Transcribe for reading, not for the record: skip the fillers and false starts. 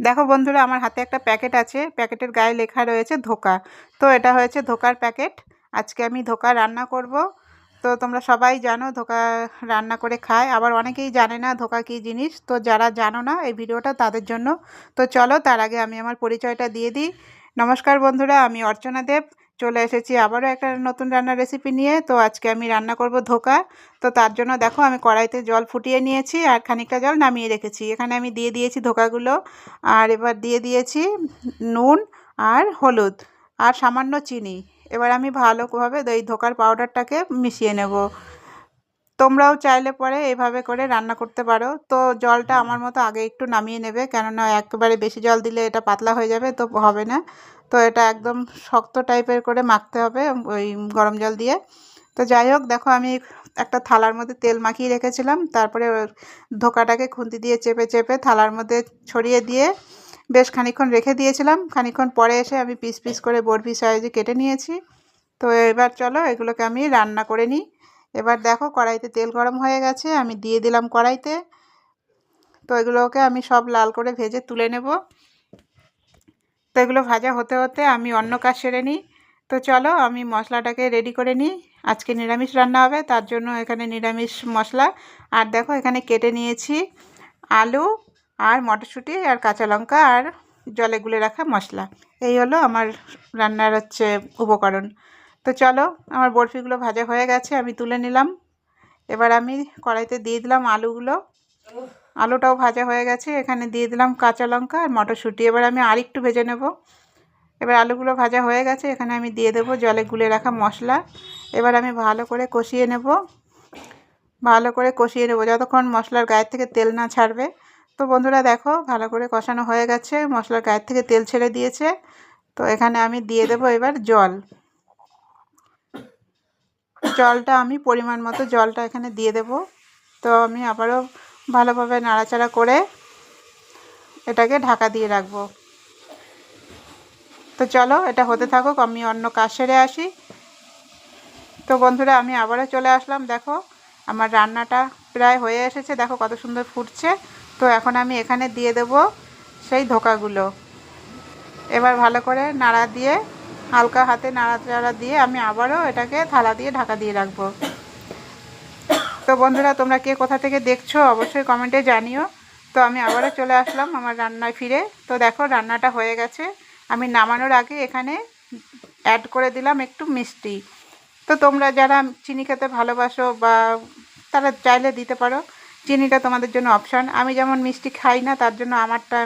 দেখো বন্ধুরা, আমার হাতে একটা প্যাকেট আছে। প্যাকেটের গায়ে লেখা রয়েছে ধোকা। তো এটা হয়েছে ধোকার প্যাকেট। আজকে আমি ধোকা রান্না করব। তো তোমরা সবাই জানো ধোকা রান্না করে খায়, আবার অনেকেই জানে না ধোকা কী জিনিস। তো যারা জানো না, এই ভিডিওটা তাদের জন্য। তো চলো, তার আগে আমি আমার পরিচয়টা দিয়ে দিই। নমস্কার বন্ধুরা, আমি অর্চনা দেব। চলে এসেছি আবারও একটা নতুন রান্নার রেসিপি নিয়ে। তো আজকে আমি রান্না করব ধোকা। তো তার জন্য দেখো, আমি কড়াইতে জল ফুটিয়ে নিয়েছি আর খানিকটা জল নামিয়ে রেখেছি। এখানে আমি দিয়ে দিয়েছি ধোকাগুলো। আর এবার দিয়ে দিয়েছি নুন আর হলুদ আর সামান্য চিনি। এবার আমি ভালোভাবে এই ধোকার পাউডারটাকে মিশিয়ে নেব। তোমরাও চাইলে পরে এইভাবে করে রান্না করতে পারো। তো জলটা আমার মতো আগে একটু নামিয়ে নেবে, কেননা একেবারে বেশি জল দিলে এটা পাতলা হয়ে যাবে, তো হবে না। তো এটা একদম শক্ত টাইপের করে মাখতে হবে ওই গরম জল দিয়ে। তো যাই হোক, দেখো আমি একটা থালার মধ্যে তেল মাখিয়ে রেখেছিলাম। তারপরে ধোকাটাকে খুন্তি দিয়ে চেপে চেপে থালার মধ্যে ছড়িয়ে দিয়ে বেশ খানিকক্ষণ রেখে দিয়েছিলাম। খানিকক্ষণ পরে এসে আমি পিস পিস করে বরফি সাইজে কেটে নিয়েছি। তো এবার চলো এগুলোকে আমি রান্না করে নিই। এবার দেখো, কড়াইতে তেল গরম হয়ে গেছে, আমি দিয়ে দিলাম কড়াইতে। তো এগুলোকে আমি সব লাল করে ভেজে তুলে নেব। তো এগুলো ভাজা হতে হতে আমি অন্য কাজ সেরে নিই। তো চলো আমি মশলাটাকে রেডি করে নিই। আজকে নিরামিষ রান্না হবে, তার জন্য এখানে নিরামিষ মশলা। আর দেখো, এখানে কেটে নিয়েছি আলু আর মটরশুঁটি আর কাঁচা লঙ্কা আর জলে গুলে রাখা মশলা। এই হলো আমার রান্নার উপকরণ। তো চলো, আমার বরফিগুলো ভাজা হয়ে গেছে, আমি তুলে নিলাম। এবার আমি কড়াইতে দিয়ে দিলাম আলুগুলো। আলুটাও ভাজা হয়ে গেছে, এখানে দিয়ে দিলাম কাঁচা লঙ্কা আর মটরশুঁটি। এবার আমি আরেকটু ভেজে নেব। এবার আলুগুলো ভাজা হয়ে গেছে, এখানে আমি দিয়ে দেবো জলে গুলে রাখা মশলা। এবার আমি ভালো করে কষিয়ে নেব। যতক্ষণ মশলার গায়ের থেকে তেল না ছাড়বে। তো বন্ধুরা দেখো, ভালো করে কষানো হয়ে গেছে, মশলার গায়ের থেকে তেল ছেড়ে দিয়েছে। তো এখানে আমি দিয়ে দেবো এবার জলটা আমি পরিমাণ মতো জলটা এখানে দিয়ে দেব। তো আমি আবারও ভালোভাবে নাড়াচাড়া করে এটাকে ঢাকা দিয়ে রাখবো। তো চলো, এটা হতে থাকুক, আমি অন্য কাজ সেরে আসি। তো বন্ধুরা, আমি আবারও চলে আসলাম। দেখো, আমার রান্নাটা প্রায় হয়ে এসেছে, দেখো কত সুন্দর ফুটছে। তো এখন আমি এখানে দিয়ে দেব সেই ধোকাগুলো। এবার ভালো করে নাড়া দিয়ে, হালকা হাতে নাড়াচাড়া দিয়ে আমি আবারও এটাকে থালা দিয়ে ঢাকা দিয়ে রাখবো। তো বন্ধুরা, তোমরা কে কোথা থেকে দেখছো অবশ্যই কমেন্টে জানিও। তো আমি আবারও চলে আসলাম আমার রান্নায় ফিরে। তো দেখো, রান্নাটা হয়ে গেছে। আমি নামানোর আগে এখানে অ্যাড করে দিলাম একটু মিষ্টি। তো তোমরা যারা চিনি খেতে ভালোবাসো বা তারা চাইলে দিতে পারো। চিনিটা তোমাদের জন্য অপশান। আমি যেমন মিষ্টি খাই না, তার জন্য আমারটা